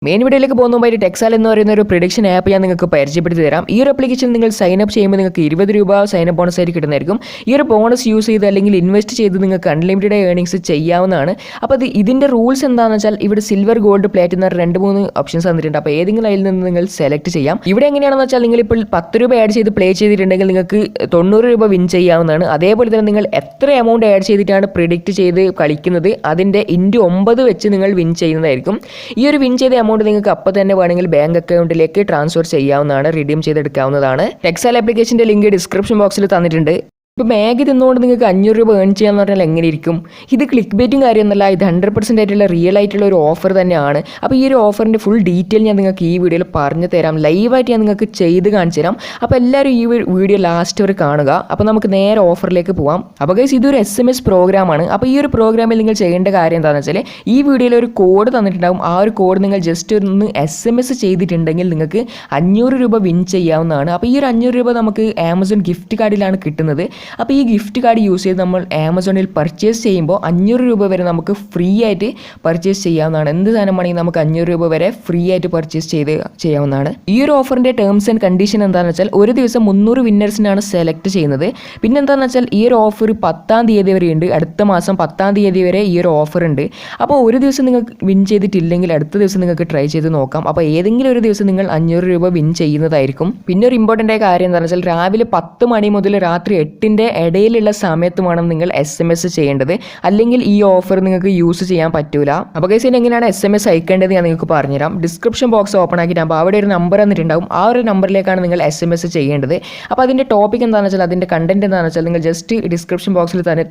Main വീഡിയോയിലേക്ക് പോകുന്നതുമായി ടെക്സാൽ എന്ന് പറയുന്ന ഒരു പ്രിഡിക്ഷൻ ആപ്പ് ഞാൻ നിങ്ങൾക്ക് പരിചയപ്പെടുത്തി തരാം. ഈ ഒരു ആപ്ലിക്കേഷൻ നിങ്ങൾ സൈൻ അപ്പ് ചെയ്യുമ്പോൾ നിങ്ങൾക്ക് 20 രൂപ സൈൻ അപ്പ് ബോണസ് ആയിട്ട് കിട്ടുന്നതായിരിക്കും. ഈ ഒരു ബോണസ് യൂസ് ചെയ്ത് അല്ലെങ്കിൽ ഇൻവെസ്റ്റ് ചെയ്ത് നിങ്ങൾക്ക് അൺലിമിറ്റഡ് ഏർണിംഗ്സ് ചെയ്യാവുന്നതാണ്. അപ്പോൾ ഇതിൻ്റെ റൂൾസ് എന്താണെന്ന് വെച്ചാൽ ഇവിടെ സിൽവർ, ഗോൾഡ്, പ്ലാറ്റിനം 2-3 ഓപ്ഷൻസ് തന്നിട്ടുണ്ട്. അപ്പോൾ ഏതെങ്കിലും അതിൽ നിന്ന് നിങ്ങൾ സെലക്ട് ചെയ്യാം. ഇവിടെ എങ്ങനെയാണെന്ന് വെച്ചാൽ നിങ്ങൾ ഇപ്പോൾ 10 രൂപ ആഡ് ചെയ്ത് പ്ലേ ചെയ്തിട്ടുണ്ടെങ്കിൽ നിങ്ങൾക്ക് 90 രൂപ വിൻ ചെയ്യാവുന്നതാണ്. അതേപോലെ തന്നെ നിങ്ങൾ എത്ര എമൗണ്ട് ആഡ് ചെയ്തിട്ടാണ് പ്രിഡിക്റ്റ് ചെയ്ത് കളിക്കുന്നത് അതിൻ്റെ *9 വെച്ച് നിങ്ങൾ വിൻ ചെയ്യുന്നതായിരിക്കും. ഈ ഒരു വിൻ ചെയ്ത എമൗണ്ട് നിങ്ങൾക്ക് അപ്പോൾ തന്നെ വേണമെങ്കിൽ ബാങ്ക് അക്കൗണ്ടിലേക്ക് ട്രാൻസ്ഫർ ചെയ്യാവുന്നതാണ്, റിഡീം ചെയ്തെടുക്കാവുന്നതാണ്. ടെക്സാൽ ആപ്ലിക്കേഷൻ്റെ ലിങ്ക് ഡിസ്ക്രിപ്ഷൻ ബോക്സിൽ തന്നിട്ടുണ്ട്. ഇപ്പോൾ മാഗി തിന്നുകൊണ്ട് നിങ്ങൾക്ക് 500 രൂപ ഏൺ ചെയ്യാന്ന് പറഞ്ഞാൽ എങ്ങനെ ഇരിക്കും? ഇത് ക്ലിക്ക് ബേറ്റും കാര്യമൊന്നുമല്ല, ഇത് 100% ആയിട്ടുള്ള റിയൽ ആയിട്ടുള്ള ഒരു ഓഫർ തന്നെയാണ്. അപ്പോൾ ഈ ഒരു ഓഫറിൻ്റെ ഫുൾ ഡീറ്റെയിൽ ഞാൻ നിങ്ങൾക്ക് ഈ വീഡിയോയിൽ പറഞ്ഞു തരാം. ലൈവായിട്ട് ഞാൻ നിങ്ങൾക്ക് ചെയ്ത് കാണിച്ചു തരാം. അപ്പോൾ എല്ലാവരും ഈ വീഡിയോ ലാസ്റ്റ് വരെ കാണുക. അപ്പോൾ നമുക്ക് നേരെ ഓഫറിലേക്ക് പോകാം. അപ്പോൾ ഗൈസ് ഇതൊരു SMS പ്രോഗ്രാമാണ്. അപ്പോൾ ഈ ഒരു പ്രോഗ്രാമിൽ നിങ്ങൾ ചെയ്യേണ്ട കാര്യം എന്താണെന്ന് വെച്ചാൽ ഈ വീഡിയോയിൽ ഒരു കോഡ് തന്നിട്ടുണ്ടാകും. ആ ഒരു കോഡ് നിങ്ങൾ ജസ്റ്റ് ഒന്ന് SMS ചെയ്തിട്ടുണ്ടെങ്കിൽ നിങ്ങൾക്ക് 500 രൂപ വിൻ ചെയ്യാവുന്നതാണ്. അപ്പോൾ ഈ ഒരു 500 രൂപ നമുക്ക് ആമസോൺ ഗിഫ്റ്റ് കാർഡിലാണ് കിട്ടുന്നത്. അപ്പോൾ ഈ ഗിഫ്റ്റ് കാർഡ് യൂസ് ചെയ്ത് നമ്മൾ ആമസോണിൽ പർച്ചേസ് ചെയ്യുമ്പോൾ 500 രൂപ വരെ നമുക്ക് ഫ്രീ ആയിട്ട് പർച്ചേസ് ചെയ്യാവുന്നതാണ്. എന്ത് സാധനമാണെങ്കിൽ നമുക്ക് 500 രൂപ വരെ ഫ്രീ ആയിട്ട് പർച്ചേസ് ചെയ്യാവുന്നതാണ്. ഈ ഒരു ഓഫറിൻ്റെ ടേംസ് ആൻഡ് കണ്ടീഷൻ എന്താണെന്ന് വെച്ചാൽ ഒരു ദിവസം 300 വിന്നേഴ്സിനാണ് സെലക്ട് ചെയ്യുന്നത്. പിന്നെ എന്താണെന്ന് വെച്ചാൽ ഈ ഒരു ഓഫർ 10-ാം തീയതി വരെ ഉണ്ട്. അടുത്ത മാസം 10-ാം തീയതി വരെ ഈ ഒരു ഓഫർ ഉണ്ട്. അപ്പോൾ ഒരു ദിവസം നിങ്ങൾക്ക് വിൻ ചെയ്തിട്ടില്ലെങ്കിൽ അടുത്ത ദിവസം നിങ്ങൾക്ക് ട്രൈ ചെയ്ത് നോക്കാം. അപ്പോൾ ഏതെങ്കിലും ഒരു ദിവസം നിങ്ങൾ 500 രൂപ വിൻ ചെയ്യുന്നതായിരിക്കും. പിന്നെ ഒരു ഇമ്പോർട്ടൻ്റ് ആയ കാര്യം എന്താണെന്ന് വെച്ചാൽ രാവിലെ 10 മണി മുതൽ രാത്രി 8 ഇടയിലുള്ള സമയത്ത് വേണം നിങ്ങൾ SMS ചെയ്യേണ്ടത്. അല്ലെങ്കിൽ ഈ ഓഫർ നിങ്ങൾക്ക് യൂസ് ചെയ്യാൻ പറ്റൂല. അപ്പോൾ ഗൈസ് എങ്ങനെയാണ് SMS അയക്കേണ്ടത് ഞാൻ നിങ്ങൾക്ക് പറഞ്ഞുതരാം. ഡിസ്ക്രിപ്ഷൻ ബോക്സ് ഓപ്പൺ ആക്കിയിട്ടാകുമ്പോൾ അവിടെ ഒരു നമ്പർ തന്നിട്ടുണ്ടാകും. ആ ഒരു നമ്പറിലേക്കാണ് നിങ്ങൾ SMS ചെയ്യേണ്ടത്. അപ്പോൾ അതിൻ്റെ ടോപ്പിക് എന്താണെന്ന് വെച്ചാൽ അതിൻ്റെ കണ്ടന്റ് എന്താണെന്ന് വെച്ചാൽ നിങ്ങൾ ജസ്റ്റ് ഡിസ്ക്രിപ്ഷൻ ബോക്സിൽ തന്നെ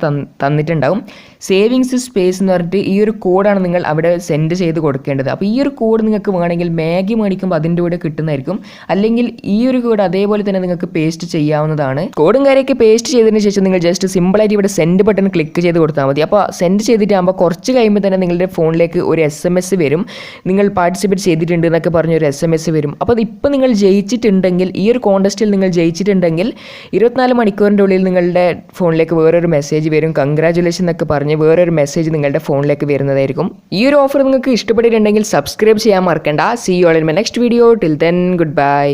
തന്നിട്ടുണ്ടാകും. സേവിങ്സ് സ്പേസ് എന്ന് പറഞ്ഞിട്ട് ഈ ഒരു കോഡാണ് നിങ്ങൾ അവിടെ സെൻഡ് ചെയ്ത് കൊടുക്കേണ്ടത്. അപ്പോൾ ഈ ഒരു കോഡ് നിങ്ങൾക്ക് വേണമെങ്കിൽ മാഗി മേടിക്കുമ്പോൾ അതിൻ്റെ കൂടെ കിട്ടുന്നതായിരിക്കും. അല്ലെങ്കിൽ ഈ ഒരു കോഡ് അതേപോലെ തന്നെ നിങ്ങൾക്ക് പേസ്റ്റ് ചെയ്യാവുന്നതാണ്. കോഡും കാര്യമൊക്കെ പേസ്റ്റ് ചെയ്തതിന് ശേഷം നിങ്ങൾ ജസ്റ്റ് സിമ്പിളായിട്ട് ഇവിടെ സെൻഡ് ബട്ടൺ ക്ലിക്ക് ചെയ്ത് കൊടുത്താൽ മതി. അപ്പോൾ സെൻഡ് ചെയ്തിട്ടാകുമ്പോൾ കുറച്ച് കഴിയുമ്പോൾ തന്നെ നിങ്ങളുടെ ഫോണിലേക്ക് ഒരു SMS വരും. നിങ്ങൾ പാർട്ടിസിപ്പേറ്റ് ചെയ്തിട്ടുണ്ട് എന്നൊക്കെ പറഞ്ഞ് ഒരു SMS വരും. അപ്പോൾ ഇപ്പോൾ നിങ്ങൾ ജയിച്ചിട്ടുണ്ടെങ്കിൽ ഈ ഒരു കോൺടെസ്റ്റിൽ നിങ്ങൾ ജയിച്ചിട്ടുണ്ടെങ്കിൽ 24 മണിക്കൂറിൻ്റെ ഉള്ളിൽ നിങ്ങളുടെ ഫോണിലേക്ക് വേറൊരു മെസ്സേജ് വരും. കൺഗ്രാജുലേഷൻ എന്നൊക്കെ പറഞ്ഞ് വേറൊരു മെസ്സേജ് നിങ്ങളുടെ ഫോണിലേക്ക് വരുന്നതായിരിക്കും. ഈ ഒരു ഓഫർ നിങ്ങൾക്ക് ഇഷ്ടപ്പെട്ടിട്ടുണ്ടെങ്കിൽ സബ്സ്ക്രൈബ് ചെയ്യാൻ മറക്കണ്ട. See you all in my next video. Till then good by.